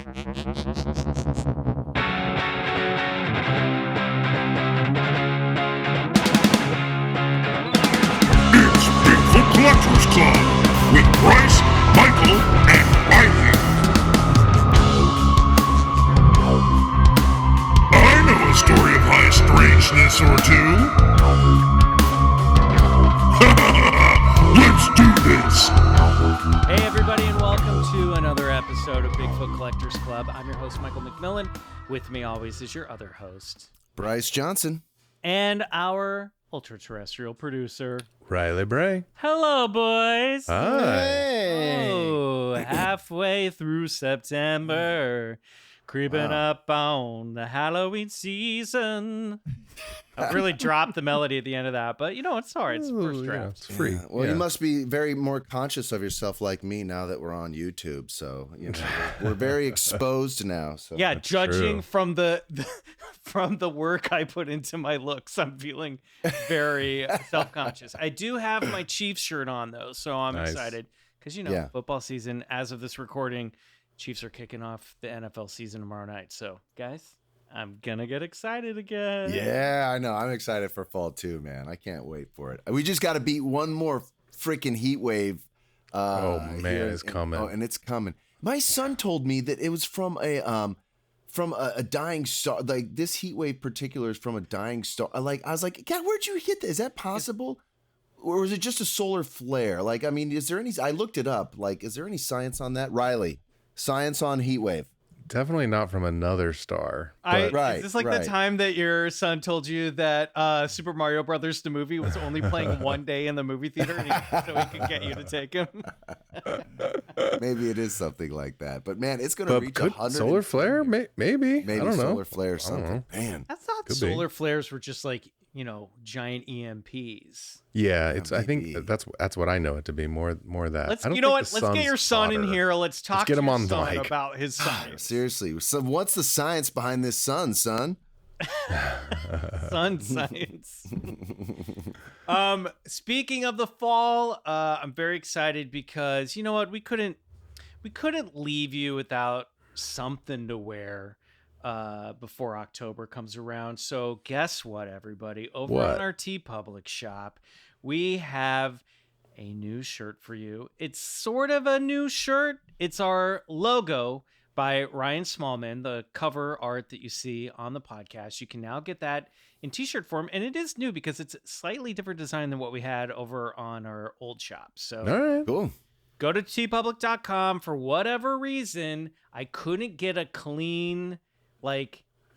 Bigfoot Collectors Club with Bryce, Michael, and Riley. I know a story of high strangeness or two. Let's do this. Hey everybody, and welcome to another episode of Bigfoot Collectors Club. I'm your host, Michael McMillan. With me always is your other host, Bryce Johnson. And our ultra-terrestrial producer, Riley Bray. Hello, boys. Hi. Hey. Oh, halfway through September, creeping up on the Halloween season. I really dropped the melody at the end of that, but you know, it's all right. It's first draft. It's free. Yeah. Well, you must be very more conscious of yourself like me now that we're on YouTube. So, you know, we're very exposed now. So Yeah, That's judging true. from the from the work I put into my looks, I'm feeling very self-conscious. I do have my Chiefs shirt on though, so I'm Nice. excited because football season. As of this recording, Chiefs are kicking off the NFL season tomorrow night. So, guys, I'm gonna get excited again. Yeah, I know. I'm excited for fall too, man. I can't wait for it. We just got to beat one more freaking heat wave. Oh man, it's coming. And it's coming. My son told me that it was from a dying star. Like this heat wave particular is from a dying star. I was like, God, where'd you get that? Is that possible? Or is it just a solar flare? Like, I mean, is there any? I looked it up. Like, is there any science on that, Riley? Science on heat wave. Definitely not from another star. Is this like the time that your son told you that Super Mario Brothers the movie was only playing one day in the movie theater, and so he could get you to take him? Maybe it is something like that. But man, it's going to reach 100. Solar flare? Maybe. Maybe I don't know. solar flare or something. Man, I thought Could solar flares were just like, giant EMPs. Yeah, it's. I maybe. think that's what I know it to be. More of that. Let's I don't you know think what? the Let's get your sun's son in hotter. here. Let's talk get to him your on the son mic. about his science. seriously. So what's the science behind this sun, son? Sun science. Speaking of the fall, I'm very excited because you know what? We couldn't leave you without something to wear before October comes around. So guess what, everybody? Over on our TeePublic shop, we have a new shirt for you. It's sort of a new shirt. It's our logo by Ryan Smallman, the cover art that you see on the podcast. You can now get that in t-shirt form, and it is new because it's a slightly different design than what we had over on our old shop. So All right. Cool. go to tpublic.com. For whatever reason, I couldn't get a clean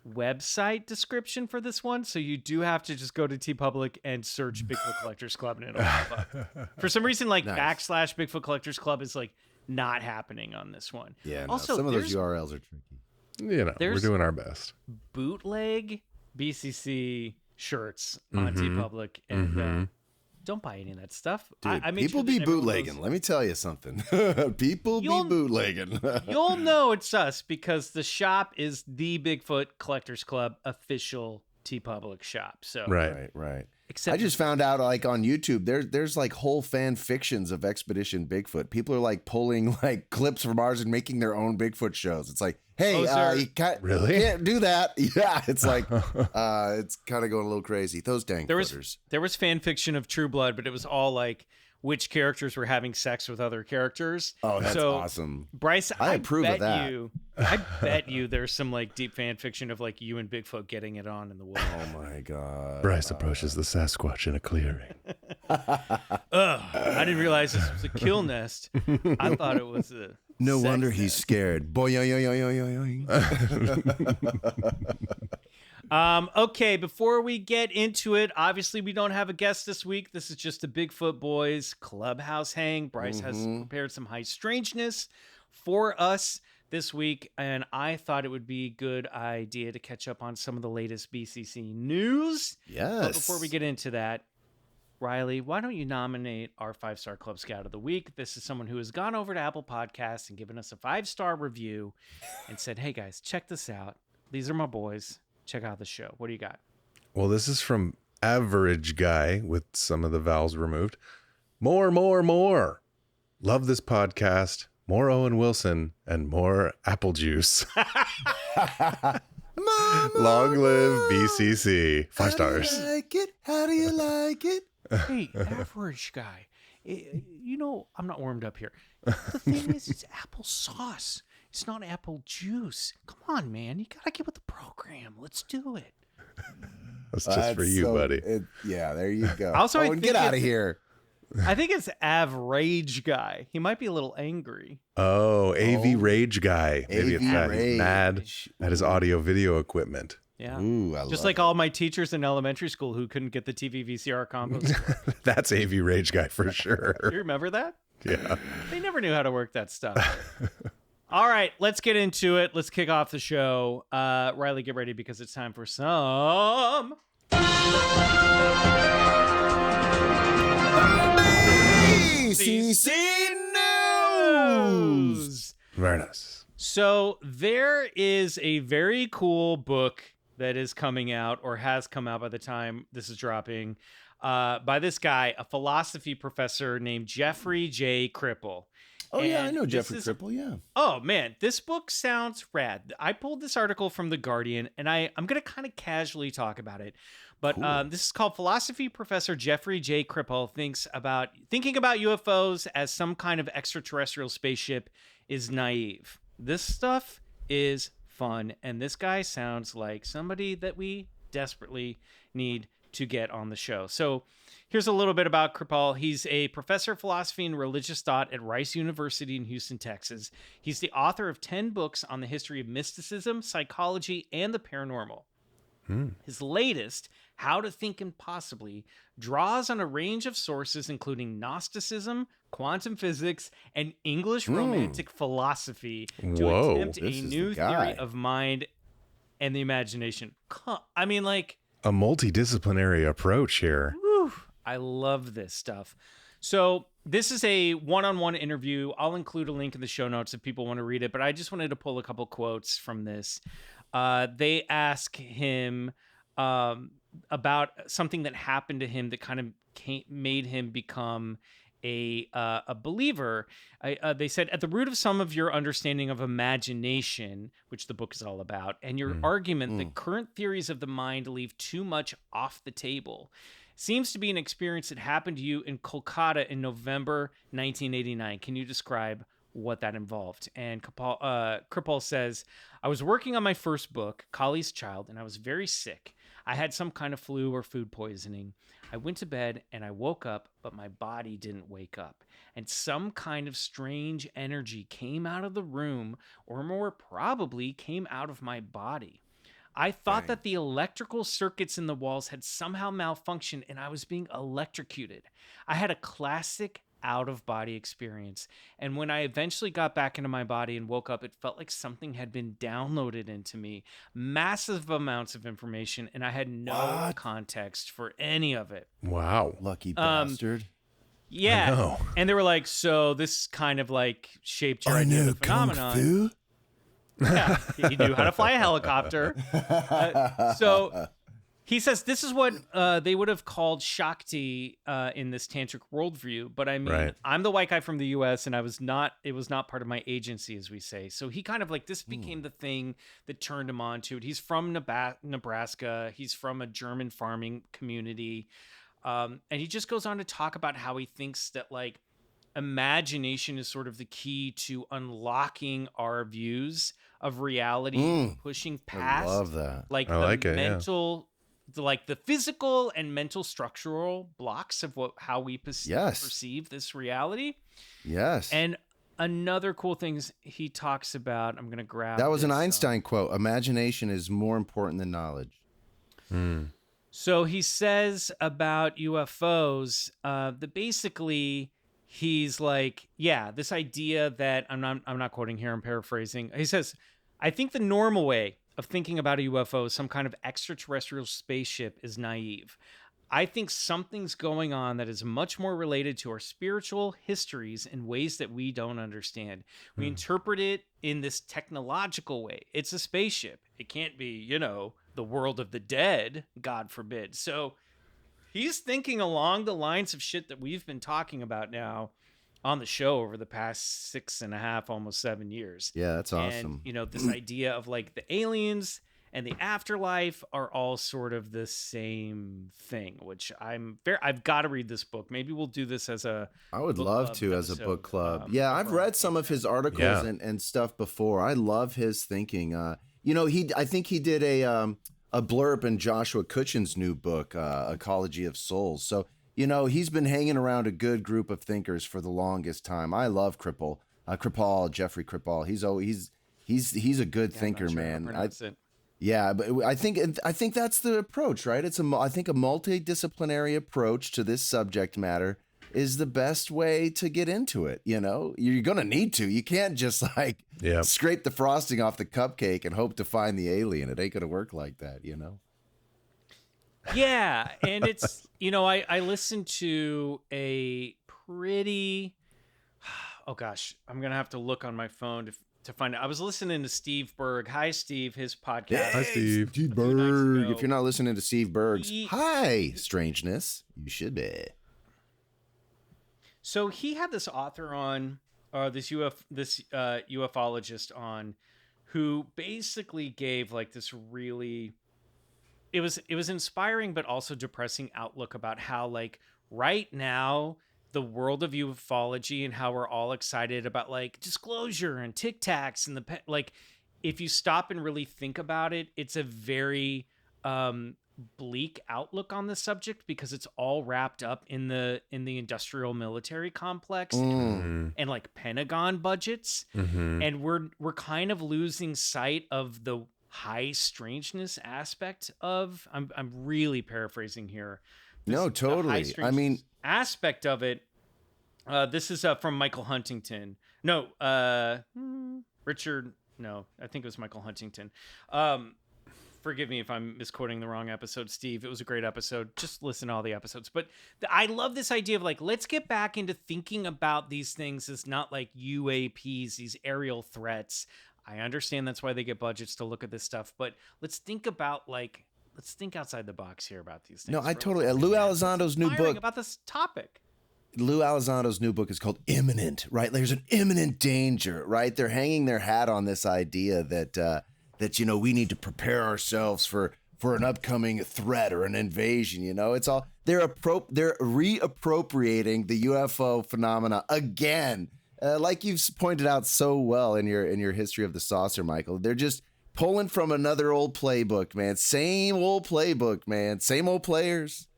website description for this one, so you do have to just go to TeePublic and search Bigfoot Collectors Club, and it'll pop up. For some reason, Nice. / Bigfoot Collectors Club is not happening on this one. Yeah. No, Also, some of those there's URLs are tricky. We're There's- doing our best. bootleg BCC shirts on TeePublic, and don't buy any of that stuff. Dude, I made people sure that be everyone bootlegging. knows- Let me tell you something. People be bootlegging. You'll know it's us because the shop is the Bigfoot Collectors Club official TeePublic shop. So Right. except I just found out on YouTube there's whole fan fictions of Expedition Bigfoot. People are pulling clips from ours and making their own Bigfoot shows. It's like, hey, you Really? can't do that. Yeah, it's it's kind of going a little crazy. Those dang footers. there was fan fiction of True Blood, but it was all which characters were having sex with other characters. Oh, that's so, awesome. Bryce, I approve of bet that. I bet you there's some deep fan fiction of you and Bigfoot getting it on in the woods. Oh my God. Bryce approaches the Sasquatch in a clearing. I didn't realize this was a kill nest. I thought it was a No sex wonder he's nest. scared. Boy, Okay, before we get into it, obviously we don't have a guest this week. This is just a Bigfoot Boys Clubhouse hang. Bryce has prepared some high strangeness for us this week, and I thought it would be a good idea to catch up on some of the latest BCC news. Yes. But before we get into that, Riley, why don't you nominate our 5-star Club Scout of the Week? This is someone who has gone over to Apple Podcasts and given us a 5-star review and said, hey guys, check this out. These are my boys. Check out the show. What do you got? Well, this is from Average Guy with some of the vowels removed. More. Love this podcast. more Owen Wilson, and more apple juice. Mama, Long live BCC. 5 stars. How do you like it? How do you like it? Hey, average guy. I'm not warmed up here. The thing is, it's apple sauce. It's not apple juice. Come on, man. You got to get with the program. Let's do it. That's just for you, buddy. Yeah, there you go. Also, I Owen, think get out of it's- here. I think it's average guy. He might be a little angry. Oh, AV Oh. Rage guy. Maybe it's AV that. He's mad Rage. at his audio video equipment. Yeah. Ooh, I Just love like it. all my teachers in elementary school who couldn't get the TV VCR combos. That's AV Rage guy for sure. You remember that? Yeah. They never knew how to work that stuff. All right, let's get into it. Let's kick off the show. Riley, get ready because it's time for some. BCC News. Very nice. So there is a very cool book that is coming out or has come out by the time this is dropping by this guy, a philosophy professor named Jeffrey J. Cripple. Oh, yeah, I And know this Jeffrey is- Cripple, yeah. Oh man, this book sounds rad. I pulled this article from The Guardian, and I'm going to kind of casually talk about it. But Cool. this is called Philosophy Professor Jeffrey J. Cripple Thinking about UFOs as some kind of extraterrestrial spaceship is naive. This stuff is fun, and this guy sounds like somebody that we desperately need to get on the show. So here's a little bit about Kripal. He's a professor of philosophy and religious thought at Rice University in Houston, Texas. He's the author of 10 books on the history of mysticism, psychology, and the paranormal. His latest, How to Think Impossibly, draws on a range of sources including Gnosticism, quantum physics, and English romantic philosophy to Whoa, attempt this a is the new guy. theory of mind and the imagination. I mean, like, A multidisciplinary approach here. whew, I love this stuff. So this is a one-on-one interview. I'll include a link in the show notes if people want to read it, but I just wanted to pull a couple quotes from this. They ask him about something that happened to him that kind of made him become a believer. They said, at the root of some of your understanding of imagination, which the book is all about, and your argument that current theories of the mind leave too much off the table, seems to be an experience that happened to you in Kolkata in November 1989. Can you describe what that involved? And Kripal says, I was working on my first book, Kali's Child, and I was very sick. I had some kind of flu or food poisoning. I went to bed and I woke up, but my body didn't wake up. And some kind of strange energy came out of the room, or more probably came out of my body. I thought that the electrical circuits in the walls had somehow malfunctioned and I was being electrocuted. I had a classic out-of-body experience. And when I eventually got back into my body and woke up, it felt like something had been downloaded into me. Massive amounts of information, and I had no context for any of it. Wow. Lucky bastard. Yeah. I know. And they were like, so this kind of like shaped your idea of the phenomenon. Fu? Yeah, he knew how to fly a helicopter. So he says this is what they would have called Shakti in this tantric worldview. But I mean, Right. I'm the white guy from the U.S. and it was not part of my agency, as we say. So he kind of like this became the thing that turned him on to it. He's from Nebraska. He's from a German farming community. And he just goes on to talk about how he thinks that like imagination is sort of the key to unlocking our views of reality, pushing past I love that. like I the like it, yeah. mental, like the physical and mental structural blocks of how we perceive this reality. Yes. And another cool thing is he talks about, I'm going to grab that was an this, Einstein quote. Imagination is more important than knowledge. So he says about UFOs that basically he's like, yeah, this idea that I'm not quoting here, I'm paraphrasing. He says, I think the normal way of thinking about a UFO as some kind of extraterrestrial spaceship is naive. I think something's going on that is much more related to our spiritual histories in ways that we don't understand. We interpret it in this technological way. It's a spaceship. It can't be, the world of the dead, God forbid. So he's thinking along the lines of shit that we've been talking about now on the show over the past 6.5, almost 7 years. Yeah, that's awesome. And, you know, this idea of like the aliens and the afterlife are all sort of the same thing, which I've got to read this book. Maybe we'll do this as a I would book love club to as a episode, book club. um, Yeah, I've before read some of his articles Yeah. and stuff before. I love his thinking. You know, I think he did a blurb in Joshua Cutchin's new book, Ecology of Souls. So, you know, he's been hanging around a good group of thinkers for the longest time. I love Jeffrey Kripal. He's a good Yeah, I'm thinker, not sure how to man. pronounce it. Yeah, but I think that's the approach, right? I think a multidisciplinary approach to this subject matter is the best way to get into it. You know, you're gonna need to. You can't just like Yep. scrape the frosting off the cupcake and hope to find the alien. It ain't gonna work like that, you know. Yeah, and it's, you know, I listened to a pretty, oh gosh, I'm gonna have to look on my phone to find it. I was listening to Steve Berg. Hi, Steve. His podcast. Hi, Steve. Steve A few nights Berg. ago. If you're not listening to Steve Berg's He- Hi Strangeness, you should be. So he had this author on, this ufologist on, who basically gave like this really, it was inspiring but also depressing outlook about how like right now the world of ufology and how we're all excited about like disclosure and tic tacs and like if you stop and really think about it, it's a very bleak outlook on the subject because it's all wrapped up in the industrial military complex and like Pentagon budgets, and we're kind of losing sight of the high strangeness aspect of I'm really paraphrasing here. No, The high totally. I strangeness mean, aspect of it. This is from Michael Huntington. No, Richard. No, I think it was Michael Huntington. Forgive me if I'm misquoting the wrong episode, Steve. It was a great episode. Just listen to all the episodes. But I love this idea of like, let's get back into thinking about these things as not like UAPs, these aerial threats. I understand that's why they get budgets to look at this stuff, but let's think about like, let's think outside the box here about these things. no, I for a totally. little Lou bit. Elizondo's new Inspiring book. about this topic. Lou Elizondo's new book is called Imminent, right? There's an imminent danger, right? They're hanging their hat on this idea that you know, we need to prepare ourselves for an upcoming threat or an invasion. You know, it's all they're reappropriating the UFO phenomena again, like you've pointed out so well in your history of the saucer, Michael. They're just pulling from another old playbook, man. Same old playbook, man. Same old players.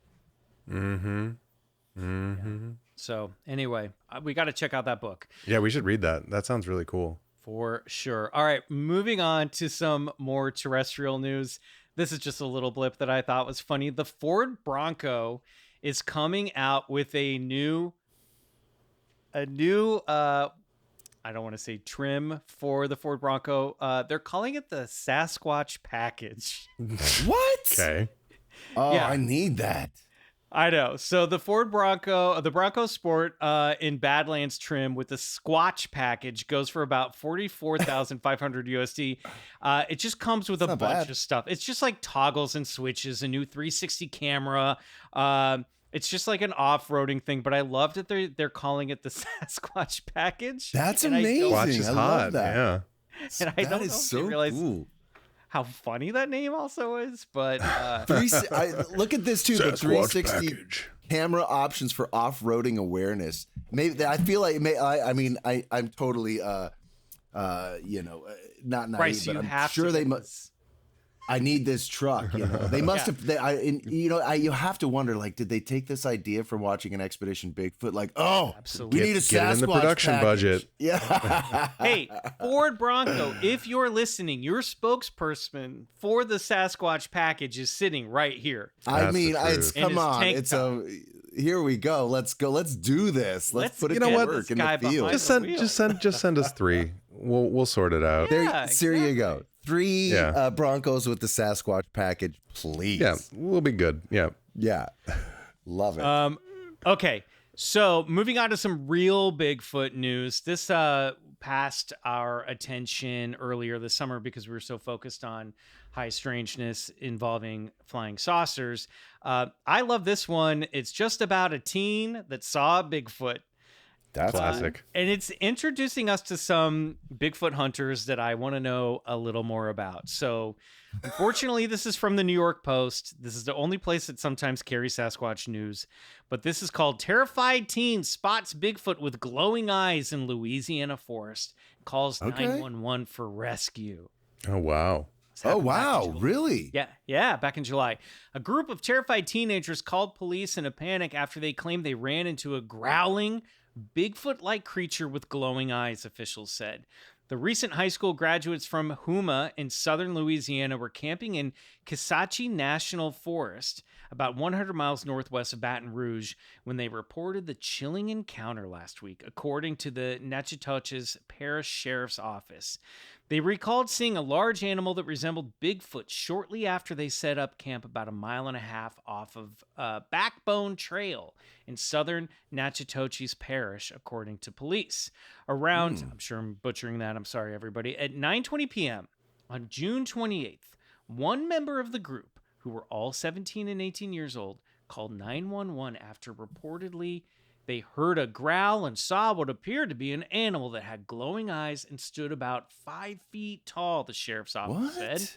So anyway, we got to check out that book. Yeah, we should read that. That sounds really cool. For sure. All right, moving on to some more terrestrial news. This is just a little blip that I thought was funny. The Ford Bronco is coming out with a new I don't want to say trim for the Ford Bronco. They're calling it the Sasquatch package. What? Okay. Oh, Yeah. I need that. I know. So the Ford Bronco, the Bronco Sport in Badlands trim with the Squatch package goes for about 44,500 USD. It just comes with a not bunch bad. of stuff. It's just like toggles and switches, a new 360 camera. It's just like an off-roading thing, but I love that they're calling it the Sasquatch package. That's And I don't- amazing. Watch is I hot. love that. Yeah. And I That don't is know if so they realize cool. how funny that name also is, but Look at this too. The Sasquatch 360 package. camera options for off-roading awareness. Maybe I feel like I'm totally not naive, Bryce, but you I'm have sure to they get must. this. I need this truck. You know, they must have. You have to wonder, like, did they take this idea from watching an Expedition Bigfoot? Like, Absolutely. we need a Get it in the Sasquatch production package. budget. Yeah. Hey, Ford Bronco, if you're listening, your spokesperson for the Sasquatch package is sitting right here. I That's the mean, it's truth. In come his on. tank It's top. here we go. Let's go. Let's do this. Let's Let's put it You know to what? work This in guy the field. behind- Just send us 3. We'll sort it out. Yeah. There you exactly. go. 3 Yeah. Broncos with the Sasquatch package, please. Yeah, we'll be good. Yeah. Yeah. Love it. Okay, so moving on to some real Bigfoot news. This passed our attention earlier this summer because we were so focused on high strangeness involving flying saucers. I love this one. It's just about a teen that saw a Bigfoot. That's Classic. And it's introducing us to some Bigfoot hunters that I want to know a little more about. So, unfortunately, this is from the New York Post. This is the only place that sometimes carries Sasquatch news. But this is called Terrified Teen Spots Bigfoot with Glowing Eyes in Louisiana Forest. Calls 911 for rescue. Oh, wow. Oh, wow. Really? Yeah, back in July. A group of terrified teenagers called police in a panic after they claimed they ran into a growling, Bigfoot-like creature with glowing eyes, officials said. The recent high school graduates from Houma in southern Louisiana were camping in Kisatchie National Forest, about 100 miles northwest of Baton Rouge, when they reported the chilling encounter last week, according to the Natchitoches Parish Sheriff's Office. They recalled seeing a large animal that resembled Bigfoot shortly after they set up camp about 1.5 miles off of Backbone Trail in southern Natchitoches Parish, according to police. Around, I'm sure I'm butchering that, I'm sorry everybody, at 9:20 p.m. on June 28th, one member of the group, who were all 17 and 18 years old, called 911 after reportedly they heard a growl and saw what appeared to be an animal that had glowing eyes and stood about 5 feet tall, the sheriff's office said.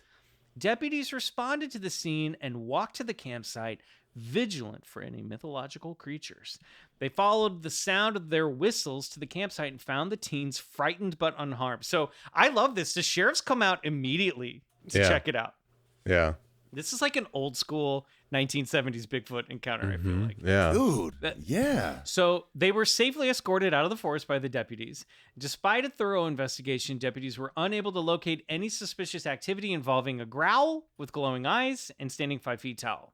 Deputies responded to the scene and walked to the campsite, vigilant for any mythological creatures. They followed the sound of their whistles to the campsite and found the teens frightened but unharmed. So I love this. The sheriffs come out immediately to check it out. Yeah. This is like an old school 1970s Bigfoot encounter, I feel like. Yeah. Dude. Yeah. So they were safely escorted out of the forest by the deputies. Despite a thorough investigation, deputies were unable to locate any suspicious activity involving a growl with glowing eyes and standing 5 feet tall.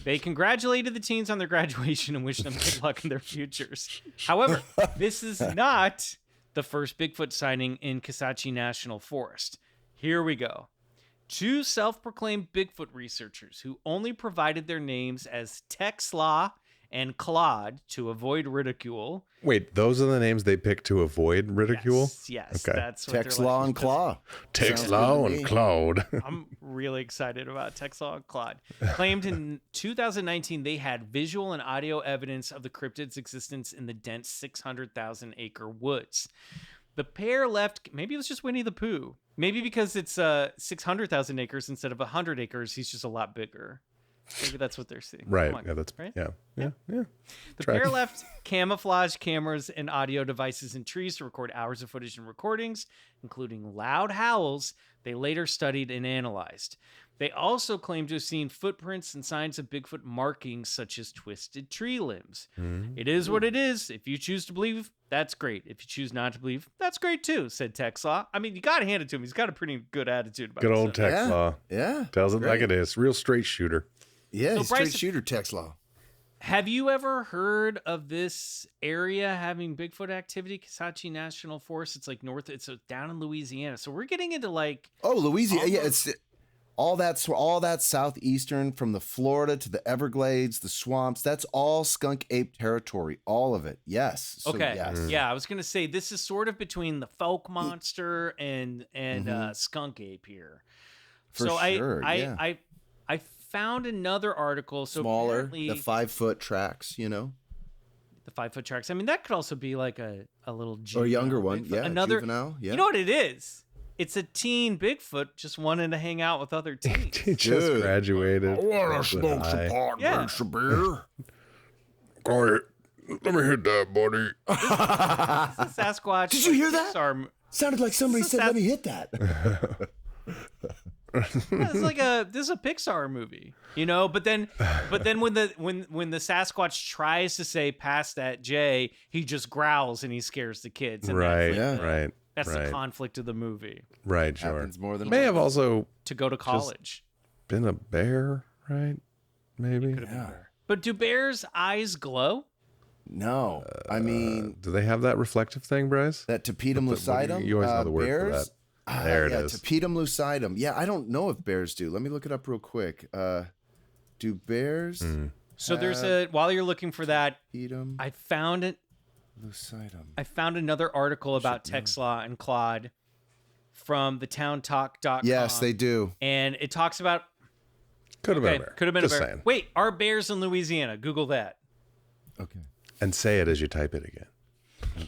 They congratulated the teens on their graduation and wished them good luck in their futures. However, this is not the first Bigfoot sighting in Kisatchie National Forest. Here we go. Two self-proclaimed Bigfoot researchers who only provided their names as Texlaw and Claude to avoid ridicule. Wait, those are the names they picked to avoid ridicule? Yes, Okay. that's what Texlaw and Claw. Texlaw and Claude. I'm really excited about Texlaw and Claude. Claimed in 2019 they had visual and audio evidence of the cryptid's existence in the dense 600,000-acre woods. The pair left, maybe it was just Winnie the Pooh. Maybe because it's 600,000 acres instead of 100 acres, he's just a lot bigger. Maybe that's what they're seeing. Right. Come on, Yeah, that's right. Yeah. The pair left camouflage cameras and audio devices in trees to record hours of footage and recordings, including loud howls they later studied and analyzed. They also claimed to have seen footprints and signs of Bigfoot markings such as twisted tree limbs. It is what it is. If you choose to believe, that's great. If you choose not to believe, that's great too, said Texlaw. I mean, you got to hand it to him. He's got a pretty good attitude about it. Good old Texlaw. Yeah. Tells it like it is. Real straight shooter. Yeah, So, straight Bryce, shooter Texlaw. Have you ever heard of this area having Bigfoot activity? Kisatchie National Forest. It's like north. It's down in Louisiana. So we're getting into like Louisiana. Yeah, it's all that southeastern from the Florida to the Everglades, the swamps. That's all skunk ape territory. All of it. Yes. So, okay. Yes. Yeah, I was gonna say this is sort of between the folk monster and skunk ape here. For so sure. I found another article. So Smaller, apparently the 5-foot tracks, the 5-foot tracks. I mean, that could also be like a little or younger juvenile one. Bigfoot. Yeah, another juvenile. Yeah. You know what it is? It's a teen Bigfoot just wanting to hang out with other teens. He just graduated. I want to smoke some pot Yeah. and some beer. All right. Let me hit that, buddy. It's a Sasquatch. Did you hear that? Pixar, Sounded like somebody said, "Let me hit that." this is a Pixar movie, But then when the Sasquatch tries to say "past that J," he just growls and he scares the kids. And Right. Yeah. Right. That's right. the conflict of the movie. Right. Sure. Happens more than May have once. also To go to college. been a bear, right? Maybe. But do bears' eyes glow? No, I mean Do they have that reflective thing, Bryce? that tapetum lucidum. You always know the word for bears, that. There it yeah, is. tapetum lucidum. Yeah, I don't know if bears do. Let me look it up real quick. Do bears So there's while you're looking for that, tapetum I found lucidum? I found another article about Texlaw and Claude from the towntalk.com. Yes, they do. And it talks about Could have been a bear. could have been Just a bear. saying. Wait, are bears in Louisiana? Google that. Okay. And say it as you type it again.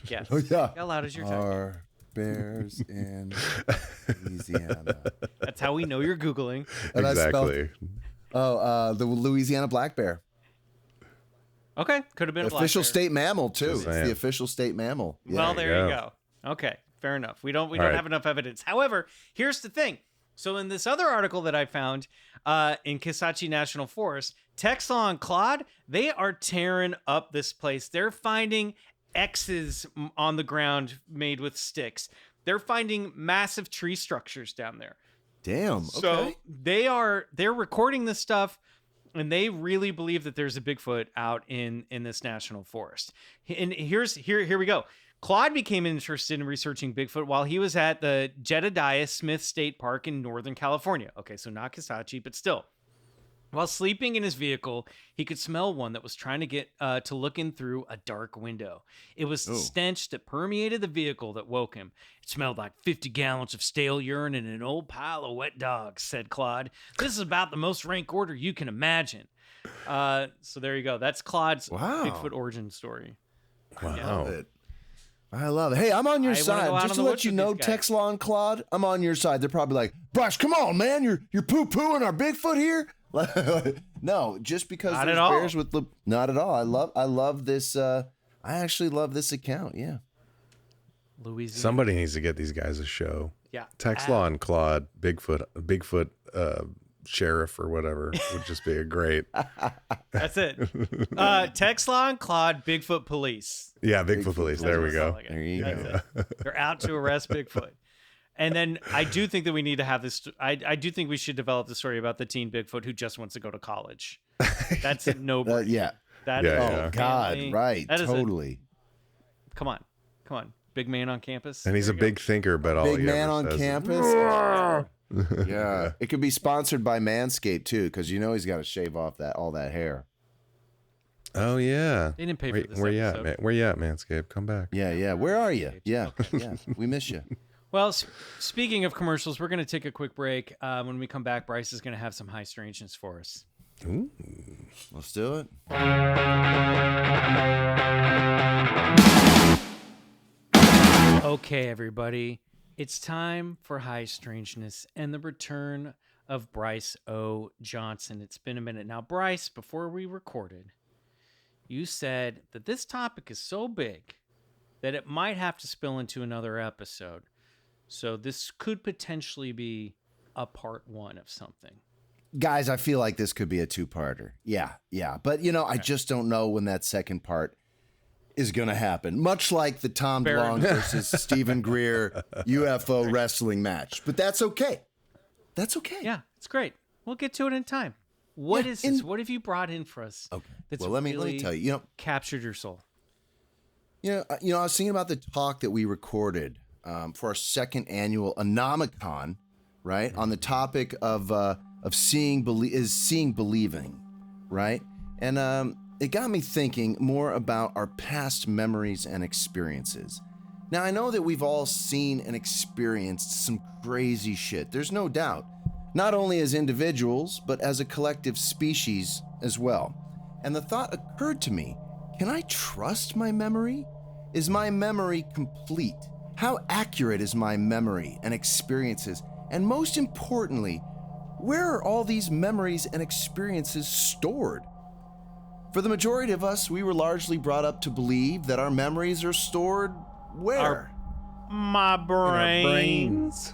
Yes. Oh, yeah. How loud is your talking? Are bears in Louisiana? That's how we know you're Googling. And Exactly. the Louisiana black bear. Okay. Could have been a black Official bear. state mammal, too. Just It's saying. the official state mammal. Yeah. Well, there you go. go. Okay. Fair enough. We don't right. have enough evidence. However, here's the thing. So in this other article that I found in Kisatchie National Forest, Texla and Claude, they are tearing up this place. They're finding X's on the ground made with sticks. They're finding massive tree structures down there. Damn. So they're recording this stuff, and they really believe that there's a Bigfoot out in this national forest. And here we go. Claude became interested in researching Bigfoot while he was at the Jedediah Smith State Park in Northern California. Okay, so not Kisatchie, but still. While sleeping in his vehicle, he could smell one that was trying to get to look in through a dark window. It was the stench that permeated the vehicle that woke him. It smelled like 50 gallons of stale urine and an old pile of wet dogs, said Claude. This is about the most rank order you can imagine. So there you go. That's Claude's Bigfoot origin story. Wow. I love it. Hey, I'm on your I wanna go side. out Just on to the let woods you with know, these guys. Texla and Claude, I'm on your side. They're probably like, Bryce, come on, man. You're poo-pooing our Bigfoot here? No, just because Not there's at all. bears with the... Not at all. I love this. I actually love this account, yeah. Louisiana. Somebody needs to get these guys a show. Yeah. Texla and Claude, Bigfoot sheriff or whatever would just be a great. That's it. Texla and Claude, Bigfoot police. Yeah, Bigfoot police. There we go. There you That's go. it. They're out to arrest Bigfoot. And then I do think that we need to have this. I do think we should develop the story about the teen Bigfoot who just wants to go to college. That's a no. Yeah. That Yeah, is yeah. a Oh, God, family- right. that is Totally. come on. Big man on campus. And he's There a you go. big thinker, but all Big he man ever on says is, campus. Yeah. It could be sponsored by Manscaped, too, because you know he's got to shave off all that hair. Oh yeah. They didn't pay for this Where you at, episode. man? Where you at, Manscaped? Come back. Yeah. Where are you? Yeah. We miss you. Well, speaking of commercials, we're going to take a quick break. When we come back, Bryce is going to have some high strangeness for us. Ooh. Let's do it. Okay, everybody. It's time for High Strangeness and the return of Bryce O. Johnson. It's been a minute. Now, Bryce, before we recorded, you said that this topic is so big that it might have to spill into another episode. So this could potentially be a part one of something. Guys, I feel like this could be a two-parter. Yeah. But, I just don't know when that second part is going to happen. Much like the Tom Fair DeLonge enough. versus Stephen Greer UFO wrestling match. But that's okay. That's okay. Yeah, it's great. We'll get to it in time. What Yeah, is this? What have you brought in for us? Okay. That's Well, let me really tell you. captured your soul. I was thinking about the talk that we recorded for our second annual Anomicon, right? On the topic of seeing believing, right? And it got me thinking more about our past memories and experiences. Now, I know that we've all seen and experienced some crazy shit. There's no doubt. Not only as individuals, but as a collective species as well. And the thought occurred to me, can I trust my memory? Is my memory complete? How accurate is my memory and experiences? And most importantly, where are all these memories and experiences stored? For the majority of us, we were largely brought up to believe that our memories are stored where? My brains.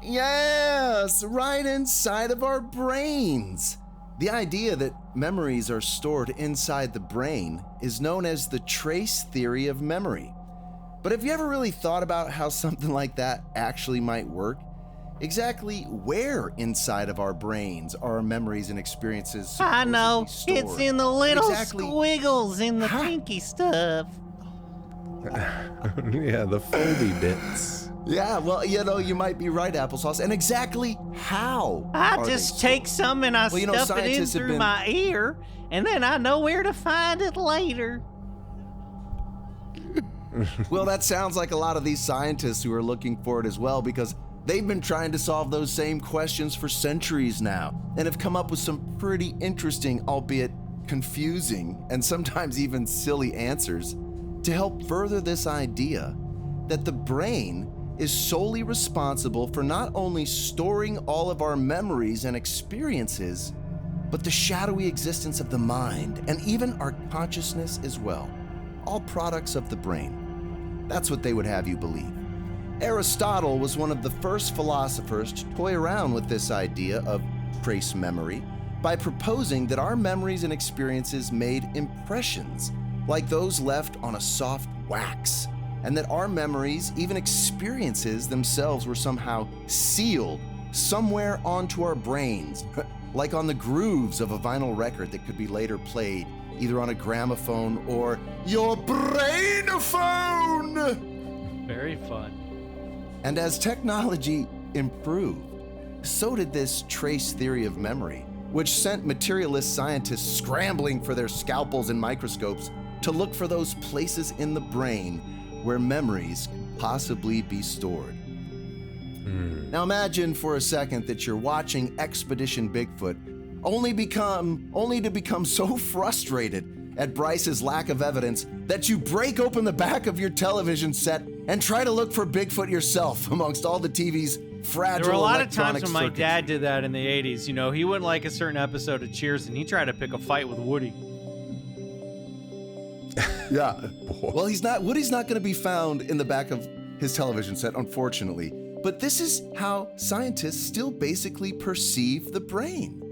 Yes, right inside of our brains. The idea that memories are stored inside the brain is known as the trace theory of memory. But have you ever really thought about how something like that actually might work? Exactly where inside of our brains are our memories and experiences I know. supposedly It's stored? in the little Exactly. squiggles in the pinky stuff. Yeah, the foldy bits. Yeah, well, you might be right, Applesauce. And exactly how I are they just stored? take some and I Well, stuff it in scientists have through been- my ear, and then I know where to find it later. Well, that sounds like a lot of these scientists who are looking for it as well, because they've been trying to solve those same questions for centuries now and have come up with some pretty interesting, albeit confusing, and sometimes even silly answers. to help further this idea that the brain is solely responsible for not only storing all of our memories and experiences, but the shadowy existence of the mind and even our consciousness as well, all products of the brain. That's what they would have you believe. Aristotle was one of the first philosophers to toy around with this idea of trace memory by proposing that our memories and experiences made impressions like those left on a soft wax, and that our memories, even experiences themselves, were somehow sealed somewhere onto our brains, like on the grooves of a vinyl record that could be later played either on a gramophone or your brainophone. Very fun. And as technology improved, so did this trace theory of memory, which sent materialist scientists scrambling for their scalpels and microscopes to look for those places in the brain where memories could possibly be stored. Now imagine for a second that you're watching Expedition Bigfoot only to become so frustrated at Bryce's lack of evidence that you break open the back of your television set and try to look for Bigfoot yourself amongst all the TV's fragile There were a lot of electronic times when my circuitry. dad did that in the 80s. You know, he wouldn't like a certain episode of Cheers and he tried to pick a fight with Woody. Yeah. Well, Woody's not going to be found in the back of his television set, unfortunately. But this is how scientists still basically perceive the brain.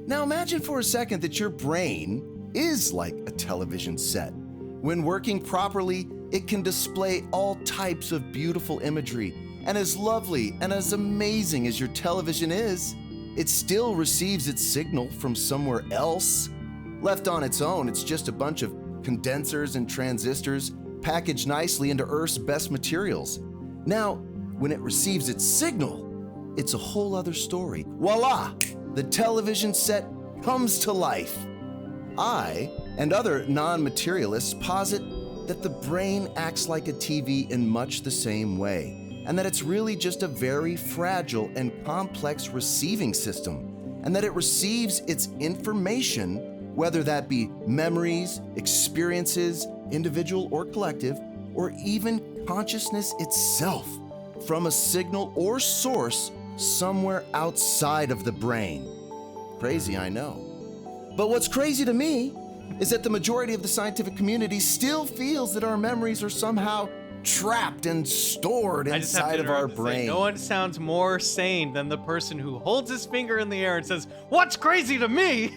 Now imagine for a second that your brain is like a television set. When working properly, it can display all types of beautiful imagery. And as lovely and as amazing as your television is, it still receives its signal from somewhere else. Left on its own, it's just a bunch of condensers and transistors packaged nicely into Earth's best materials. Now, when it receives its signal, it's a whole other story. Voila! The television set comes to life. I and other non-materialists posit that the brain acts like a TV in much the same way, and that it's really just a very fragile and complex receiving system, and that it receives its information, whether that be memories, experiences, individual or collective, or even consciousness itself, from a signal or source somewhere outside of the brain. Crazy, I know. But what's crazy to me is that the majority of the scientific community still feels that our memories are somehow trapped and stored inside of our brain. No one sounds more sane than the person who holds his finger in the air and says, "What's crazy to me?"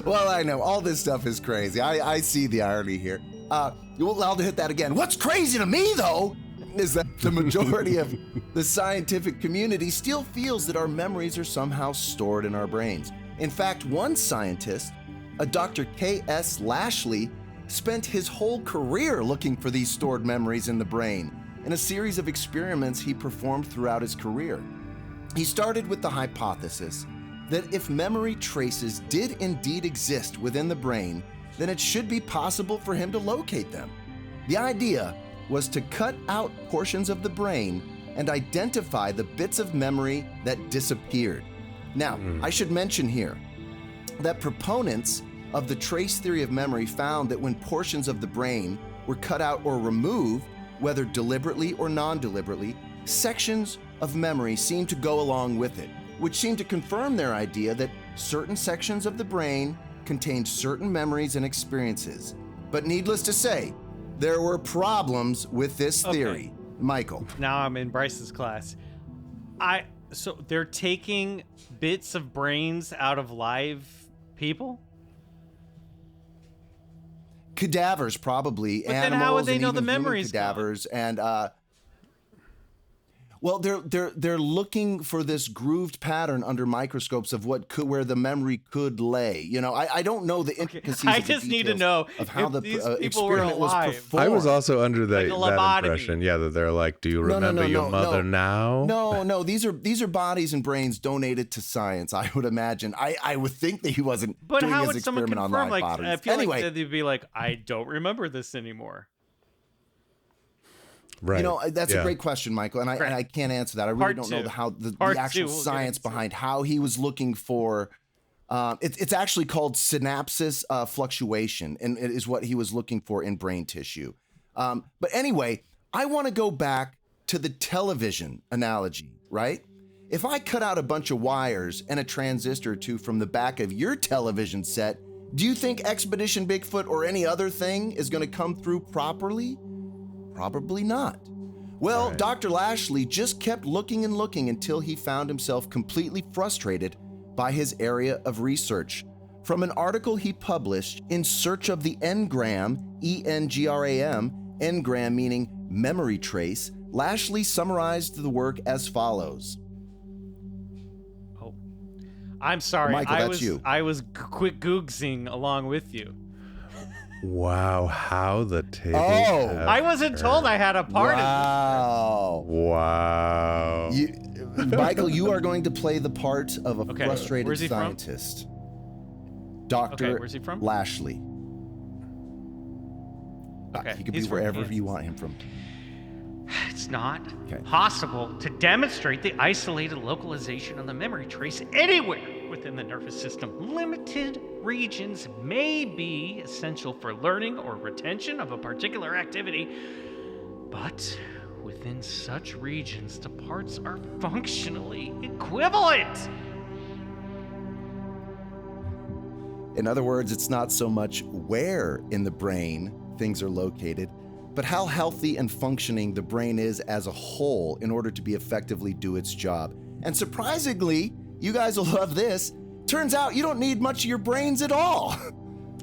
Well, I know all this stuff is crazy. I see the irony here. I'll hit that again. What's crazy to me, though, is that the majority of the scientific community still feels that our memories are somehow stored in our brains. In fact, one scientist, a Dr. K.S. Lashley, spent his whole career looking for these stored memories in the brain in a series of experiments he performed throughout his career. He started with the hypothesis that if memory traces did indeed exist within the brain, then it should be possible for him to locate them. The idea was to cut out portions of the brain and identify the bits of memory that disappeared. Now, I should mention here that proponents of the trace theory of memory found that when portions of the brain were cut out or removed, whether deliberately or non-deliberately, sections of memory seemed to go along with it, which seemed to confirm their idea that certain sections of the brain contained certain memories and experiences. But needless to say, there were problems with this theory. Michael. Now I'm in Bryce's class. So they're taking bits of brains out of live people? Cadavers, probably. But then animals, how would they and know even the human memory's cadavers, and well, they're looking for this grooved pattern under microscopes of where the memory could lay. You know, I don't know the intricacies. I of the just need to details know of how if the these people were experiment was alive. performed. I was also under Like a that lobotomy. impression. Yeah, that they're like, "Do you remember your mother now?" No. These are bodies and brains donated to science. I would imagine. I would think that he wasn't But doing how his would someone experiment on confirm? live Like, bodies. I feel Anyway, like they'd be like, "I don't remember this anymore." Right. You know, that's Yeah. a great question, Michael, and I can't answer that. I really Part don't two. know how the Part actual two, we'll get science into. behind how he was looking for It's actually called synapsis fluctuation, and it is what he was looking for in brain tissue. But anyway, I want to go back to the television analogy, right? If I cut out a bunch of wires and a transistor or two from the back of your television set, do you think Expedition Bigfoot or any other thing is going to come through properly? Probably not. Well, Right. Dr. Lashley just kept looking and looking until he found himself completely frustrated by his area of research. From an article he published, In Search of the Engram, E-N-G-R-A-M, engram meaning memory trace, Lashley summarized the work as follows. Oh, I'm sorry. Michael, that's you. I was quick googsing along with you. Wow, how the tables Oh. have I wasn't told I had a part in Wow. Wow. Michael, you are going to play the part of a Okay, frustrated where's he from? scientist. Dr. Okay, where's he from? Lashley. Okay, He could be he's from wherever Kansas. you want him from. It's not Okay. possible to demonstrate the isolated localization of the memory trace anywhere within the nervous system. Limited regions may be essential for learning or retention of a particular activity, but within such regions, the parts are functionally equivalent. In other words, it's not so much where in the brain things are located, but how healthy and functioning the brain is as a whole in order to be effectively do its job. And surprisingly, you guys will love this, turns out you don't need much of your brains at all.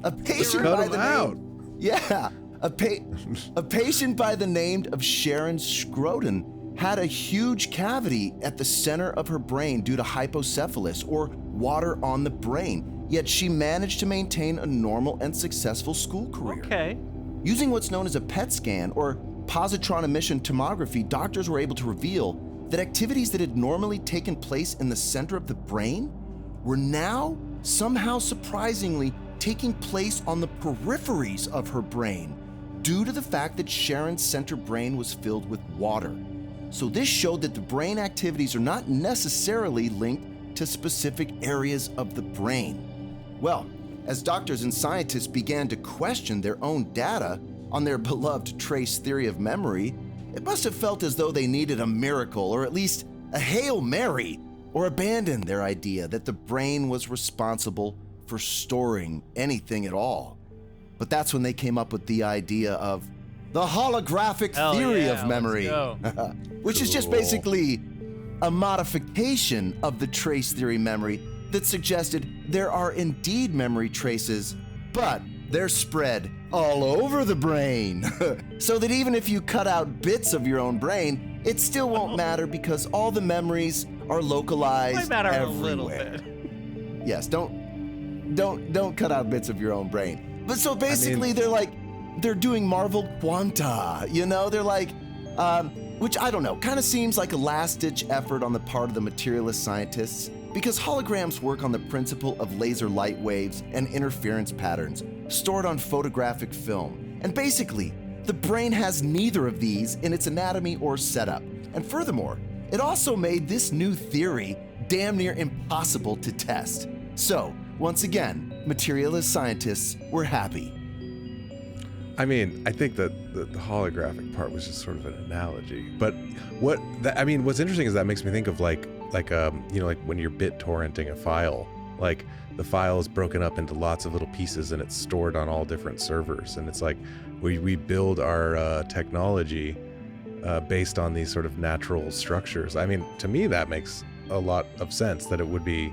A patient cut by 'em the out. name, yeah, a patient by the name of Sharon Scroden had a huge cavity at the center of her brain due to hypocephalus, or water on the brain, yet she managed to maintain a normal and successful school career. Okay. Using what's known as a PET scan, or positron emission tomography, doctors were able to reveal that activities that had normally taken place in the center of the brain were now, somehow surprisingly, taking place on the peripheries of her brain due to the fact that Sharon's center brain was filled with water. So this showed that the brain activities are not necessarily linked to specific areas of the brain. Well, as doctors and scientists began to question their own data on their beloved trace theory of memory, it must have felt as though they needed a miracle, or at least a Hail Mary, or abandon their idea that the brain was responsible for storing anything at all. But that's when they came up with the idea of the holographic Hell theory yeah, of memory, let's go. which is just Cool. basically a modification of the trace theory memory that suggested there are indeed memory traces, but they're spread all over the brain. So that even if you cut out bits of your own brain, it still won't matter because all the memories are localized Might matter everywhere. a little bit. Yes, don't cut out bits of your own brain. But so basically they're doing Marvel Quanta, you know? They're like, which I don't know, kind of seems like a last-ditch effort on the part of the materialist scientists, because holograms work on the principle of laser light waves and interference patterns stored on photographic film. And basically, the brain has neither of these in its anatomy or setup. And furthermore, it also made this new theory damn near impossible to test. So, once again, materialist scientists were happy. I mean, I think that the holographic part was just sort of an analogy. But what's interesting is that makes me think of like when you're bit torrenting a file, like the file is broken up into lots of little pieces and it's stored on all different servers. And it's like we build our technology based on these sort of natural structures. I mean, to me, that makes a lot of sense that it would be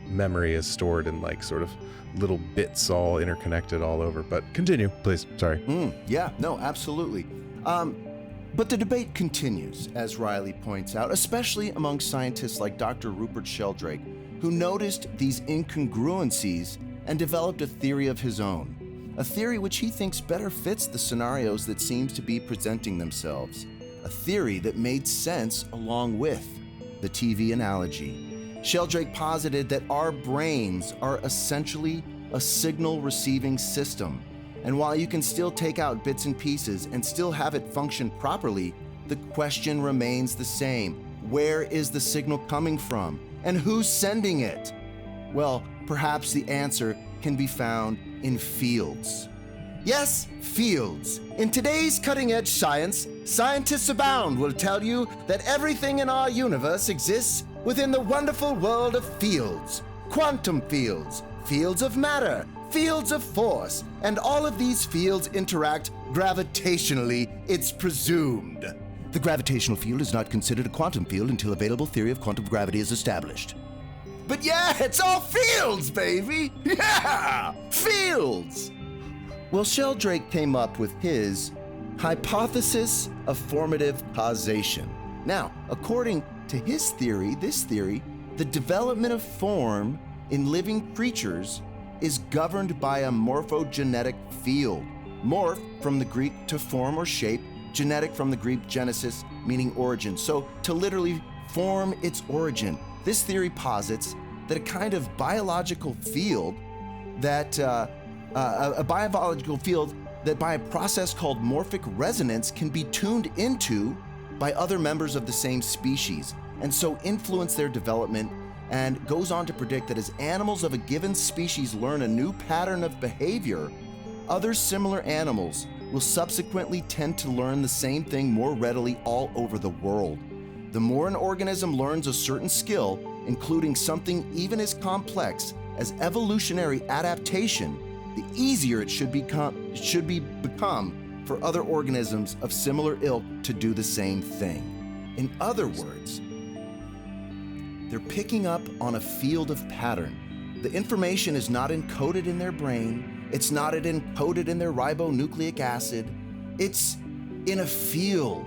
memory is stored in like sort of little bits all interconnected all over. But continue, please. Sorry. Yeah, no, absolutely. But the debate continues, as Riley points out, especially among scientists like Dr. Rupert Sheldrake, who noticed these incongruencies and developed a theory of his own. A theory which he thinks better fits the scenarios that seems to be presenting themselves. A theory that made sense along with the TV analogy. Sheldrake posited that our brains are essentially a signal receiving system. And while you can still take out bits and pieces and still have it function properly, the question remains the same. Where is the signal coming from? And who's sending it? Well, perhaps the answer can be found in fields. Yes, fields. In today's cutting-edge science, scientists abound will tell you that everything in our universe exists within the wonderful world of fields. Quantum fields, fields of matter, fields of force, and all of these fields interact gravitationally, it's presumed. The gravitational field is not considered a quantum field until available theory of quantum gravity is established. But yeah, it's all fields, baby! Yeah! Fields! Well, Sheldrake came up with his hypothesis of formative causation. Now, according to his theory, the development of form in living creatures is governed by a morphogenetic field. Morph from the Greek to form or shape, genetic from the Greek genesis, meaning origin. So to literally form its origin. This theory posits that a kind of biological field that by a process called morphic resonance can be tuned into by other members of the same species, and so influence their development, and goes on to predict that as animals of a given species learn a new pattern of behavior, other similar animals will subsequently tend to learn the same thing more readily all over the world. The more an organism learns a certain skill, including something even as complex as evolutionary adaptation, the easier it should become for other organisms of similar ilk to do the same thing. In other words, they're picking up on a field of pattern. The information is not encoded in their brain, it's not encoded in their ribonucleic acid, it's in a field.